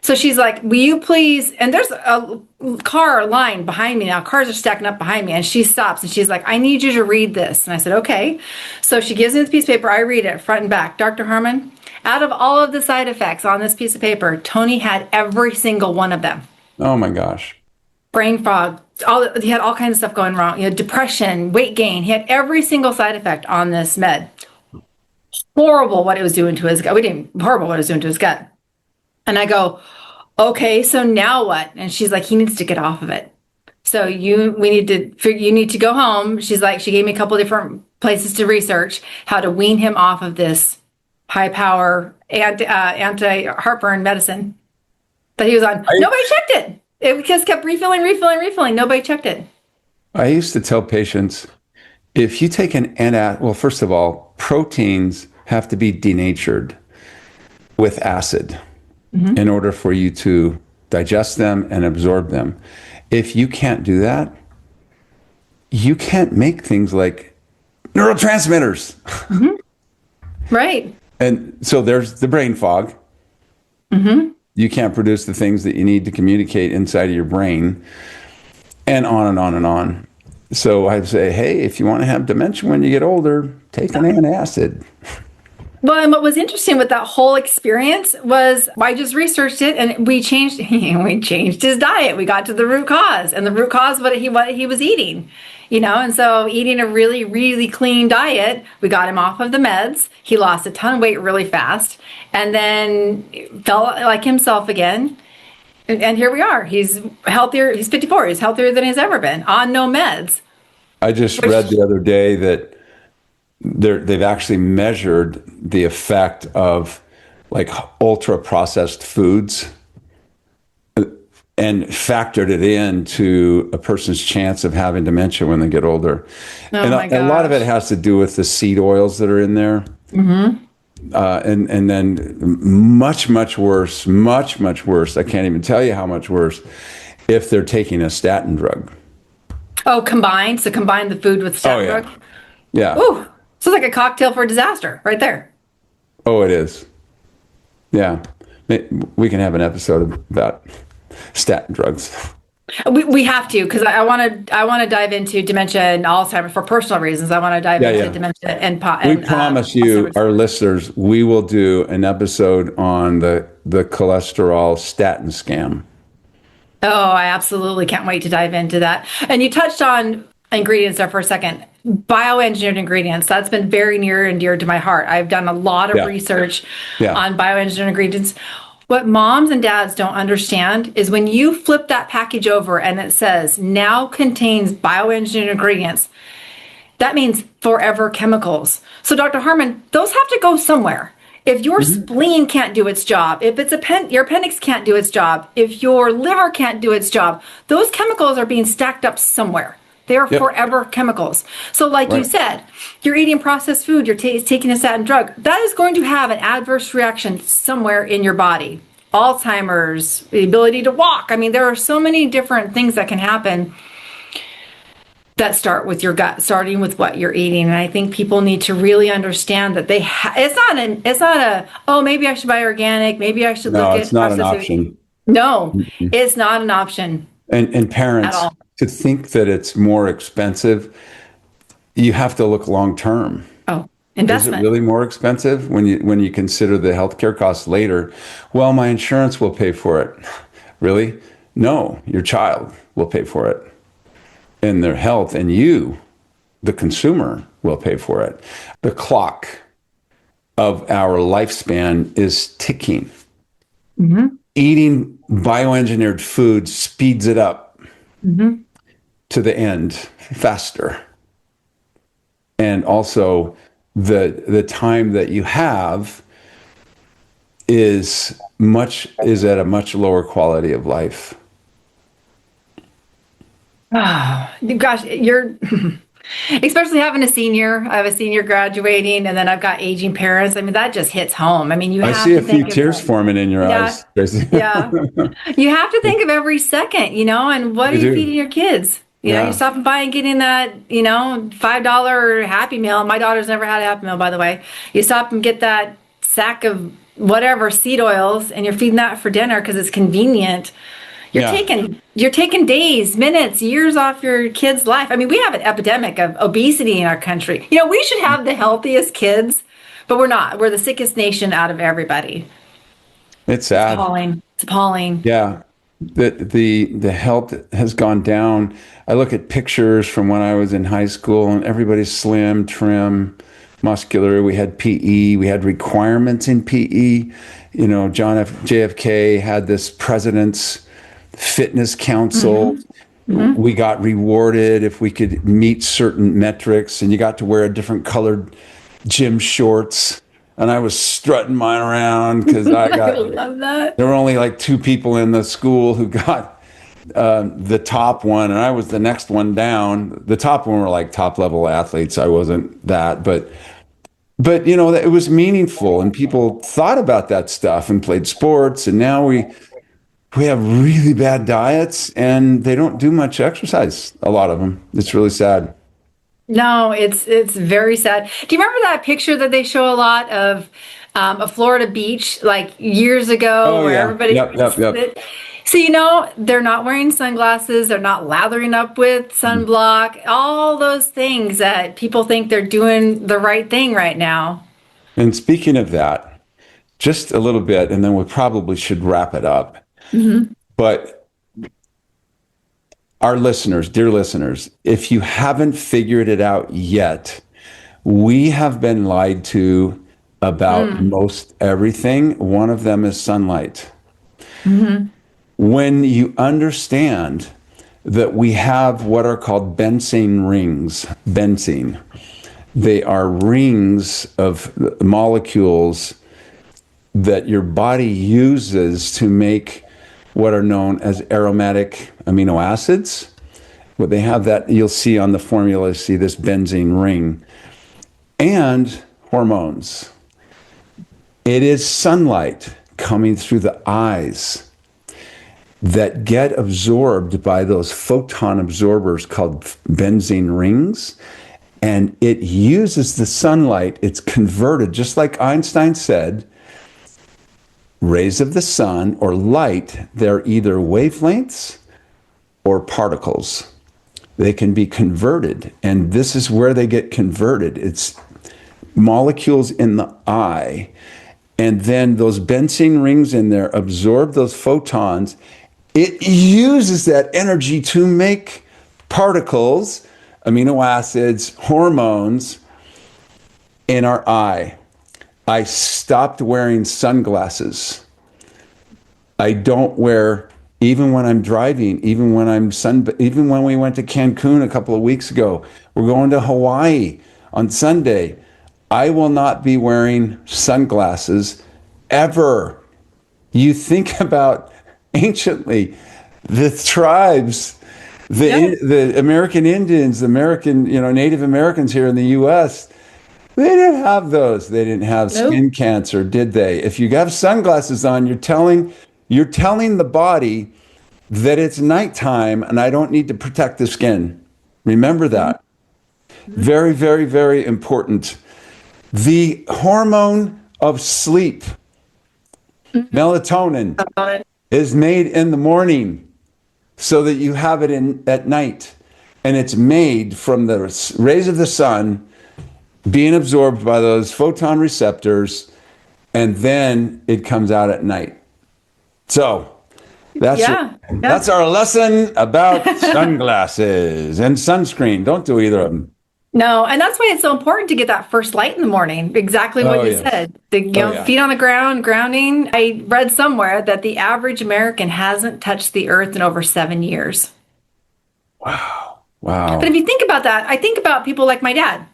So she's like, will you please, and there's a car line behind me now. Cars are stacking up behind me, and she stops and she's like, I need you to read this. And I said, okay. So she gives me this piece of paper. I read it front and back. Dr. Harmon, out of all of the side effects on this piece of paper, Tony had every single one of them. Oh my gosh. Brain fog. He had all kinds of stuff going wrong. Depression, weight gain. He had every single side effect on this med. Horrible what it was doing to his gut. Horrible what it was doing to his gut. And I go, okay, so now what? And she's like, he needs to get off of it. So you need to go home. She's like, she gave me a couple different places to research how to wean him off of this high power anti-heartburn medicine that he was on. Nobody checked it. It just kept refilling. Nobody checked it. I used to tell patients, if you take well, first of all, proteins have to be denatured with acid in order for you to digest them and absorb them. if you can't do that, you can't make things like neurotransmitters. Right. And so there's the brain fog. You can't produce the things that you need to communicate inside of your brain, and on and on and on. So I'd say, hey, if you want to have dementia when you get older, take an antacid. Well, and what was interesting with that whole experience was I just researched it, and we changed his diet. We got to the root cause, and the root cause what he was eating, and so eating a really, really clean diet, we got him off of the meds. He lost a ton of weight really fast, and then felt like himself again. And here we are. He's healthier. He's 54. He's healthier than he's ever been on no meds. I just read the other day that they've actually measured the effect of like ultra processed foods and factored it into a person's chance of having dementia when they get older. And a lot of it has to do with the seed oils that are in there. And then much worse, much worse. I can't even tell you how much worse if they're taking a statin drug. Oh, combined? So combine the food with statin drug? Yeah. Ooh, so it's like a cocktail for disaster right there. Oh, it is. Yeah. We can have an episode about statin drugs. We have to, because I want to dive into dementia and Alzheimer's for personal reasons. I want to dive into dementia and we promise you, Alzheimer's. Our listeners, we will do an episode on the cholesterol statin scam. Oh, I absolutely can't wait to dive into that. And you touched on ingredients there for a second. Bioengineered ingredients. That's been very near and dear to my heart. I've done a lot of research on bioengineered ingredients. What moms and dads don't understand is when you flip that package over and it says now contains bioengineered ingredients, that means forever chemicals. So Dr. Harmon, those have to go somewhere. If your spleen can't do its job, if it's your appendix can't do its job, if your liver can't do its job, those chemicals are being stacked up somewhere. They are forever chemicals. So like you said, you're eating processed food, you're taking a statin drug, that is going to have an adverse reaction somewhere in your body. Alzheimer's, the ability to walk. I mean, there are so many different things that can happen that start with your gut, starting with what you're eating. And I think people need to really understand that it's not a, oh, maybe I should buy organic. Maybe I should look at it's not an processed option. food. No, it's not an option. And parents, to think that it's more expensive, you have to look long term. Oh, investment. Is it really more expensive when you consider the healthcare costs later? Well, my insurance will pay for it. Really? No, your child will pay for it. And their health, and you, the consumer, will pay for it. The clock of our lifespan is ticking. Eating bioengineered food speeds it up to the end faster. And also the time that you have is at a much lower quality of life. Oh, gosh, you're especially having a senior. I have a senior graduating, and then I've got aging parents. I mean, that just hits home. I mean, I see a few tears forming in your eyes, Tracey. Yeah. You have to think of every second, and what are you feeding your kids? You stop and buy and getting that, $5 Happy Meal. My daughter's never had a Happy Meal, by the way. You stop and get that sack of whatever seed oils, and you're feeding that for dinner because it's convenient. You're taking days, minutes, years off your kid's life. I mean, we have an epidemic of obesity in our country. We should have the healthiest kids, but we're not. We're the sickest nation out of everybody. It's sad. It's appalling. Yeah. The health has gone down. I look at pictures from when I was in high school, and everybody's slim, trim, muscular. We had PE. We had requirements in PE. JFK had this president's fitness council. We got rewarded if we could meet certain metrics, and you got to wear a different colored gym shorts. And I was strutting mine around because I love that. There were only like 2 people in the school who got the top one, and I was the next one down. The top one were like top level athletes. I wasn't that, but it was meaningful, and people thought about that stuff and played sports. And now we have really bad diets and they don't do much exercise, a lot of them. It's really sad. No, it's very sad. Do you remember that picture that they show a lot of a Florida beach like years ago Oh where yeah. everybody Yep, yep, yep. so they're not wearing sunglasses, they're not lathering up with sunblock, all those things that people think they're doing the right thing right now. And speaking of that, just a little bit, and then we probably should wrap it up. But our listeners, dear listeners, if you haven't figured it out yet, we have been lied to about most everything. One of them is sunlight. When you understand that we have what are called benzene rings, benzene, they are rings of molecules that your body uses to make what are known as aromatic amino acids. Well, they have that, you'll see on the formula, see this benzene ring, and hormones. It is sunlight coming through the eyes that get absorbed by those photon absorbers called benzene rings. And it uses the sunlight, it's converted, just like Einstein said, rays of the sun or light, they're either wavelengths or particles. They can be converted, and this is where they get converted. It's molecules in the eye, and then those benzene rings in there absorb those photons. It uses that energy to make particles, amino acids, hormones in our eye. I stopped wearing sunglasses. I don't wear, even when I'm driving, even when we went to Cancun a couple of weeks ago, we're going to Hawaii on Sunday. I will not be wearing sunglasses ever. You think about anciently, the tribes, the American Indians, the American, Native Americans here in the U.S., they didn't have those. They didn't have skin cancer, did they? If you have sunglasses on, you're telling the body that it's nighttime and I don't need to protect the skin. Remember that. Very, very, very important. The hormone of sleep, melatonin, is made in the morning so that you have it at night. And it's made from the rays of the sun being absorbed by those photon receptors, and then it comes out at night. So that's our lesson about sunglasses and sunscreen. Don't do either of them. No, and that's why it's so important to get that first light in the morning. Exactly what you said. Feet on the ground, grounding. I read somewhere that the average American hasn't touched the earth in over 7 years. Wow. But if you think about that, I think about people like my dad.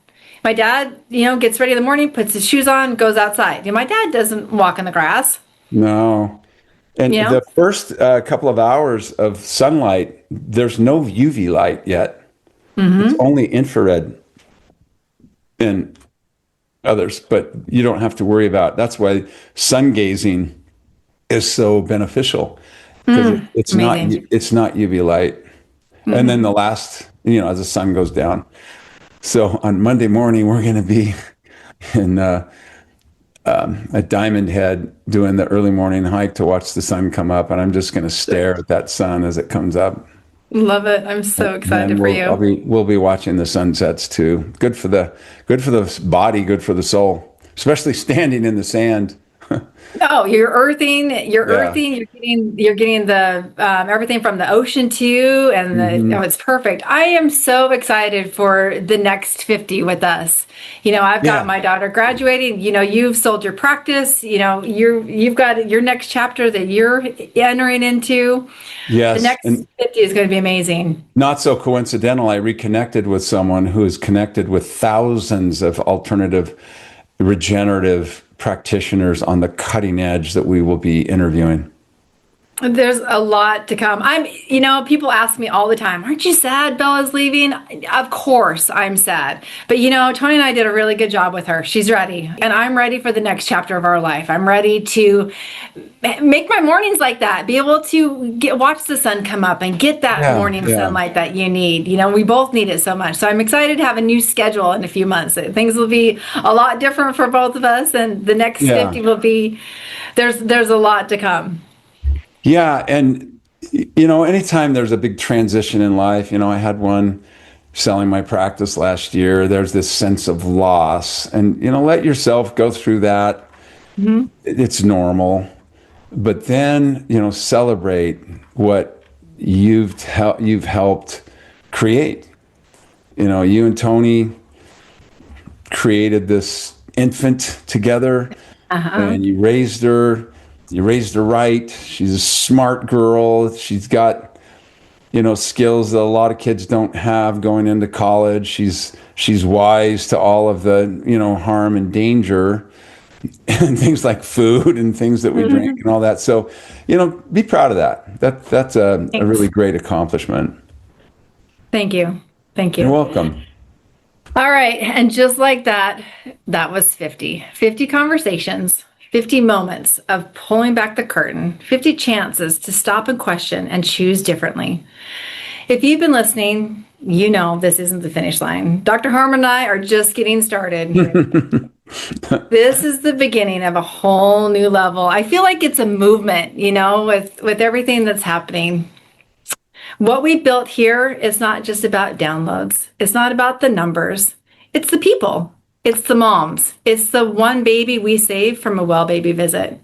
My dad, gets ready in the morning, puts his shoes on, goes outside. My dad doesn't walk in the grass. No. And the first couple of hours of sunlight, there's no UV light yet. It's only infrared and others, but you don't have to worry about it. That's why sun gazing is so beneficial, because it's not UV light. And then the last, as the sun goes down. So on Monday morning, we're going to be in at Diamond Head doing the early morning hike to watch the sun come up, and I'm just going to stare at that sun as it comes up. Love it. I'm so excited for you. We'll be watching the sunsets too. Good for the body, good for the soul, especially standing in the sand. No, you're earthing. You're getting the everything from the ocean too, and it's perfect. I am so excited for the next 50 with us. I've got my daughter graduating. You've sold your practice. You've got your next chapter that you're entering into. Yes, the next 50 is going to be amazing. Not so coincidental. I reconnected with someone who is connected with thousands of alternative regenerative practitioners on the cutting edge that we will be interviewing. There's a lot to come. People ask me all the time, aren't you sad Bella's leaving? Of course I'm sad. But Tony and I did a really good job with her. She's ready. And I'm ready for the next chapter of our life. I'm ready to make my mornings like that, be able to watch the sun come up and get that morning sunlight that you need. We both need it so much. So I'm excited to have a new schedule in a few months. Things will be a lot different for both of us, and the next 50 will be, there's a lot to come. Yeah. And, anytime there's a big transition in life, I had one selling my practice last year, there's this sense of loss, and, let yourself go through that. Mm-hmm. It's normal. But then, celebrate what you've helped create. You and Tony created this infant together, and you raised her. You raised her right. She's a smart girl. She's got, skills that a lot of kids don't have going into college. She's wise to all of the, harm and danger and things like food and things that we drink and all that. So, be proud of that. That's a really great accomplishment. Thank you. You're welcome. All right. And just like that was 50 conversations. 50 moments of pulling back the curtain, 50 chances to stop and question and choose differently. If you've been listening, this isn't the finish line. Dr. Harmon and I are just getting started. This is the beginning of a whole new level. I feel like it's a movement, with everything that's happening. What we built here is not just about downloads. It's not about the numbers. It's the people. It's the moms. It's the one baby we saved from a well baby visit.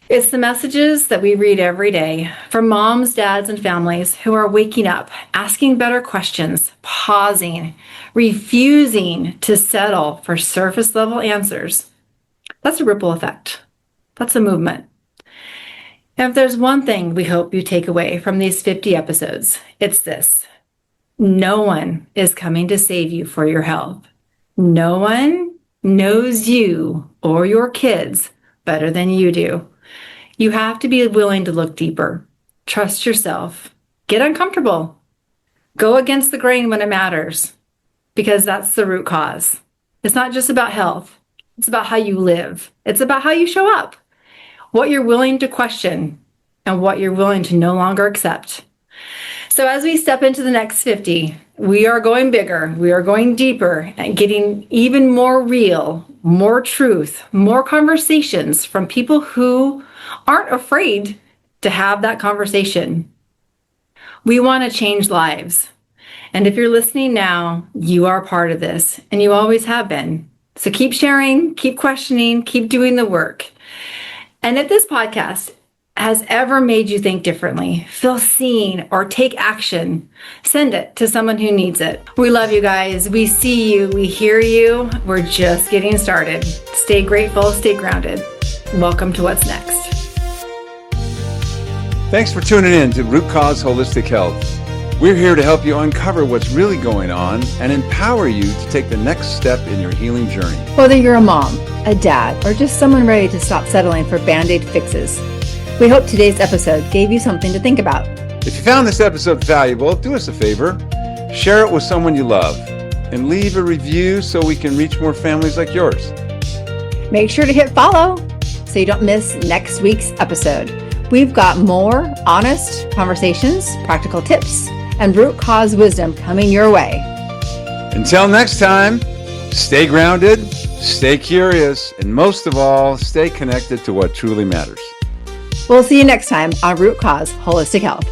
It's the messages that we read every day from moms, dads, and families who are waking up, asking better questions, pausing, refusing to settle for surface level answers. That's a ripple effect. That's a movement. And if there's one thing we hope you take away from these 50 episodes, it's this. No one is coming to save you for your health. No one knows you or your kids better than you do. You have to be willing to look deeper. Trust yourself. Get uncomfortable. Go against the grain when it matters, because that's the root cause. It's not just about health. It's about how you live. It's about how you show up, what you're willing to question, and what you're willing to no longer accept. So as we step into the next 50, we are going bigger, we are going deeper, and getting even more real, more truth, more conversations from people who aren't afraid to have that conversation. We want to change lives. And if you're listening now, you are part of this, and you always have been. So keep sharing, keep questioning, keep doing the work. And if this podcast has ever made you think differently, feel seen, or take action, send it to someone who needs it. We love you guys. We see you. We hear you. We're just getting started. Stay grateful. Stay grounded. Welcome to What's Next. Thanks for tuning in to Root Cause Holistic Health. We're here to help you uncover what's really going on and empower you to take the next step in your healing journey. Whether you're a mom, a dad, or just someone ready to stop settling for Band-Aid fixes, we hope today's episode gave you something to think about. If you found this episode valuable, do us a favor, share it with someone you love, and leave a review so we can reach more families like yours. Make sure to hit follow so you don't miss next week's episode. We've got more honest conversations, practical tips, and root cause wisdom coming your way. Until next time, stay grounded, stay curious, and most of all, stay connected to what truly matters. We'll see you next time on Root Cause Holistic Health.